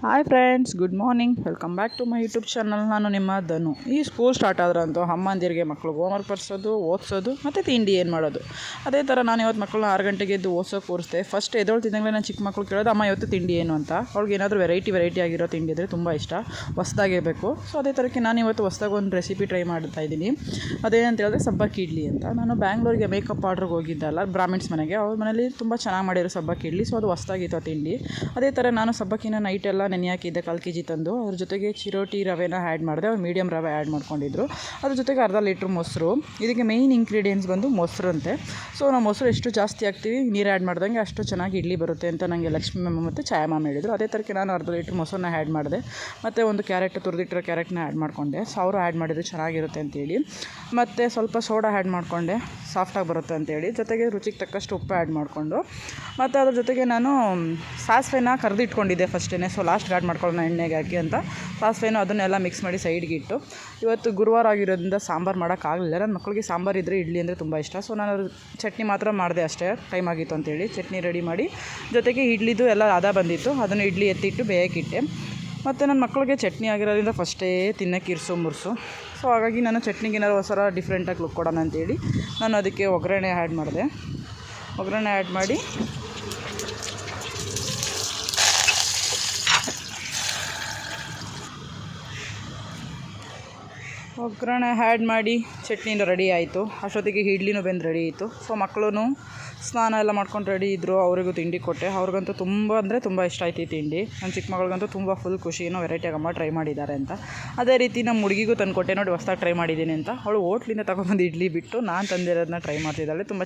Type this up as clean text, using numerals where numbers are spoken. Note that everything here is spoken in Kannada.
Hi friends, good morning. Welcome back to my YouTube channel. ನಾನು ನಿಮ್ಮ ಧನು. ಈ ಸ್ಕೂಲ್ ಸ್ಟಾರ್ಟ್ ಆದ್ರಂತೂ ಅಮ್ಮಂದಿರಿಗೆ ಮಕ್ಳಿಗೆ ಹೋಮ್ವರ್ಕ್ ಬರ್ಸೋದು, ಓದಿಸೋದು ಮತ್ತು ತಿಂಡಿ ಏನು ಮಾಡೋದು. ಅದೇ ಥರ ನಾನು ಇವತ್ತು ಮಕ್ಕಳನ್ನ 6 ಗಂಟೆಗೆ ಎದ್ದು ಓದಿಸೋಕೆ ಕೂರಿಸ್ದೆ. ಫಸ್ಟ್ ಎದ್ದೊಳ್ತಿದ್ದಂಗೆ ನಾನು ಚಿಕ್ಕ ಮಕ್ಕಳು ಕೇಳೋದು, ಅಮ್ಮ ಇವತ್ತು ತಿಂಡಿ ಏನು ಅಂತ. ಅವ್ಳಿಗೆ ಏನಾದರೂ ವೆರೈಟಿ ಆಗಿರೋ ತಿಂಡಿ ಇದ್ದರೆ ತುಂಬ ಇಷ್ಟ, ಹೊಸ್ದಾಗೇ ಬೇಕು. ಸೊ ಅದೇ ಥರಕ್ಕೆ ನಾನು ಇವತ್ತು ಹೊಸ್ದಾಗಿ ಒಂದು ರೆಸಿಪಿ ಟ್ರೈ ಮಾಡ್ತಾ ಇದ್ದೀನಿ. ಅದೇನಂತ ಹೇಳಿದ್ರೆ ಸಬ್ಬಕ್ಕಿ ಇಡ್ಲಿ ಅಂತ. ನಾನು ಬ್ಯಾಂಗ್ಳೂರಿಗೆ ಮೇಕಪ್ ಆರ್ಡ್ರಿಗೆ ಹೋಗಿದ್ದಲ್ಲ, ಬ್ರಾಹ್ಮಿಣ್ಸ್ ಮನೆಗೆ. ಅವ್ರ ಮನೇಲಿ ತುಂಬ ಚೆನ್ನಾಗಿ ಮಾಡಿರೋ ಸಬ್ಬಕ್ಕಿ ಇಡ್ಲಿ. ಸೊ ಅದು ಹೊಸ್ದಾಗಿತ್ತು ತಿಂಡಿ. ಅದೇ ಥರ ನಾನು ಸಬ್ಬಕ್ಕಿನ ನೈಟೆಲ್ಲ ನೆನೆ ಹಾಕಿದ್ದೆ 1/4 kg ತಂದು. ಅದ್ರ ಜೊತೆಗೆ ಚಿರೋಟಿ ರವೆನ ಆ್ಯಡ್ ಮಾಡಿದೆ. ಅವ್ರು ಮೀಡಿಯಮ್ ರವೆ ಆ್ಯಡ್ ಮಾಡ್ಕೊಂಡಿದ್ರು. ಅದ್ರ ಜೊತೆಗೆ ಅರ್ಧ ಲೀಟ್ರ್ ಮೊಸರು. ಇದಕ್ಕೆ ಮೇಯ್ನ್ ಇಂಗ್ರೀಡಿಯೆಂಟ್ಸ್ ಬಂದು ಮೊಸರು ಅಂತೆ. ಸೊ ನಾವು ಮೊಸರು ಎಷ್ಟು ಜಾಸ್ತಿ ಹಾಕ್ತೀವಿ, ನೀರು ಆ್ಯಡ್ ಮಾಡ್ದಂಗೆ ಅಷ್ಟು ಚೆನ್ನಾಗಿ ಇಡ್ಲಿ ಬರುತ್ತೆ ಅಂತ ನನಗೆ ಲಕ್ಷ್ಮಿ ಮ್ಯಾಮ್ ಮತ್ತು ಛಾಯಾ ಮ್ಯಾಮ್ ಹೇಳಿದರು. ಅದೇ ಥರಕ್ಕೆ ನಾನು ಅರ್ಧ ಲೀಟ್ರ್ ಮೊಸರನ್ನ ಆ್ಯಡ್ ಮಾಡಿದೆ. ಮತ್ತು ಒಂದು ತುರಿದಿಟ್ಟಿರೋ ಕ್ಯಾರೆಟ್ನ ಆ್ಯಡ್ ಮಾಡಿಕೊಂಡೆ. ಸೊ ಅವರು ಆ್ಯಡ್ ಮಾಡಿದರೆ ಚೆನ್ನಾಗಿರುತ್ತೆ ಅಂತೇಳಿ. ಮತ್ತು ಸ್ವಲ್ಪ ಸೋಡಾ ಆ್ಯಡ್ ಮಾಡಿಕೊಂಡೆ, ಸಾಫ್ಟಾಗಿ ಬರುತ್ತೆ ಅಂತೇಳಿ. ಜೊತೆಗೆ ರುಚಿಗೆ ತಕ್ಕಷ್ಟು ಉಪ್ಪು ಆ್ಯಡ್ ಮಾಡಿಕೊಂಡು, ಮತ್ತು ಅದ್ರ ಜೊತೆಗೆ ನಾನು ಸಾಸಿವೆನ ಕರೆದಿಟ್ಕೊಂಡಿದ್ದೆ ಫಸ್ಟೇ. ಸೊ ಲಾಸ್ಟ್ಗೆ ಆ್ಯಡ್ ಮಾಡ್ಕೊಳ್ಳೋಣ ಎಣ್ಣೆಗೆ ಹಾಕಿ ಅಂತ. ಸಾಸಿವೆನೂ ಅದನ್ನೆಲ್ಲ ಮಿಕ್ಸ್ ಮಾಡಿ ಸೈಡ್ಗೆ ಇಟ್ಟು, ಇವತ್ತು ಗುರುವಾರ ಆಗಿರೋದ್ರಿಂದ ಸಾಂಬಾರು ಮಾಡೋಕ್ಕಾಗಲಿಲ್ಲ. ನನ್ನ ಮಕ್ಕಳಿಗೆ ಸಾಂಬಾರು ಇದ್ದರೆ ಇಡ್ಲಿ ಅಂದರೆ ತುಂಬ ಇಷ್ಟ. ಸೊ ನಾನು ಚಟ್ನಿ ಮಾತ್ರ ಮಾಡಿದೆ ಅಷ್ಟೇ, ಟೈಮ್ ಆಗಿತ್ತು ಅಂತೇಳಿ. ಚಟ್ನಿ ರೆಡಿ ಮಾಡಿ ಜೊತೆಗೆ ಇಡ್ಲಿದು ಎಲ್ಲ ಹದ ಬಂದಿತ್ತು, ಅದನ್ನು ಇಡ್ಲಿ ಎತ್ತಿಟ್ಟು ಬೇಯಕ್ಕಿಟ್ಟೆ. ಮತ್ತು ನನ್ನ ಮಕ್ಕಳಿಗೆ ಚಟ್ನಿ ಆಗಿರೋದ್ರಿಂದ ಫಸ್ಟೇ ತಿನ್ನೋಕ್ಕೆ ಇರಿಸು ಮುರ್ಸು. ಸೊ ಹಾಗಾಗಿ ನಾನು ಚಟ್ನಿಗೆ ಏನಾದ್ರು ಹೊಸ ಡಿಫ್ರೆಂಟಾಗಿ ಲುಕ್ ಕೊಡೋಣ ಅಂತೇಳಿ ನಾನು ಅದಕ್ಕೆ ಒಗ್ಗರಣೆ ಆ್ಯಡ್ ಮಾಡಿದೆ. ಒಗ್ಗರಣೆ ಆ್ಯಡ್ ಮಾಡಿ ಚಟ್ನಿನ ರೆಡಿ ಆಯಿತು. ಅಷ್ಟೊತ್ತಿಗೆ ಇಡ್ಲಿನೂ ಬೆಂದು ರೆಡಿ ಇತ್ತು. ಸೊ ಮಕ್ಕಳು ಸ್ನಾನ ಎಲ್ಲ ಮಾಡ್ಕೊಂಡು ರೆಡಿ ಇದ್ದರು. ಅವರಿಗೂ ತಿಂಡಿ ಕೊಟ್ಟೆ. ಅವ್ರಿಗಂತೂ ತುಂಬ ಅಂದರೆ ತುಂಬ ಇಷ್ಟ ಆಯ್ತು ಈ ತಿಂಡಿ. ನನ್ನ ಚಿಕ್ಕ ಮಗಳಿಗಂತೂ ತುಂಬ ಫುಲ್ ಖುಷಿ, ಏನೋ ವೆರೈಟಿಯಾಗಿ ಅಮ್ಮ ಟ್ರೈ ಮಾಡಿದ್ದಾರೆ ಅಂತ. ಅದೇ ರೀತಿ ನಮ್ಮ ಹುಡುಗಿಗೂ ತಂದು ಕೊಟ್ಟೆ, ನೋಡಿ ಹೊಸ್ದಾಗಿ ಟ್ರೈ ಮಾಡಿದ್ದೀನಿ ಅಂತ. ಅವಳು ಹೋಟ್ಲಿಂದ ತಗೊಬಂದು ಇಡ್ಲಿ ಬಿಟ್ಟು ನಾನು ತಂದಿರೋದನ್ನ ಟ್ರೈ ಮಾಡ್ತಿದ್ದಾಳೆ. ತುಂಬ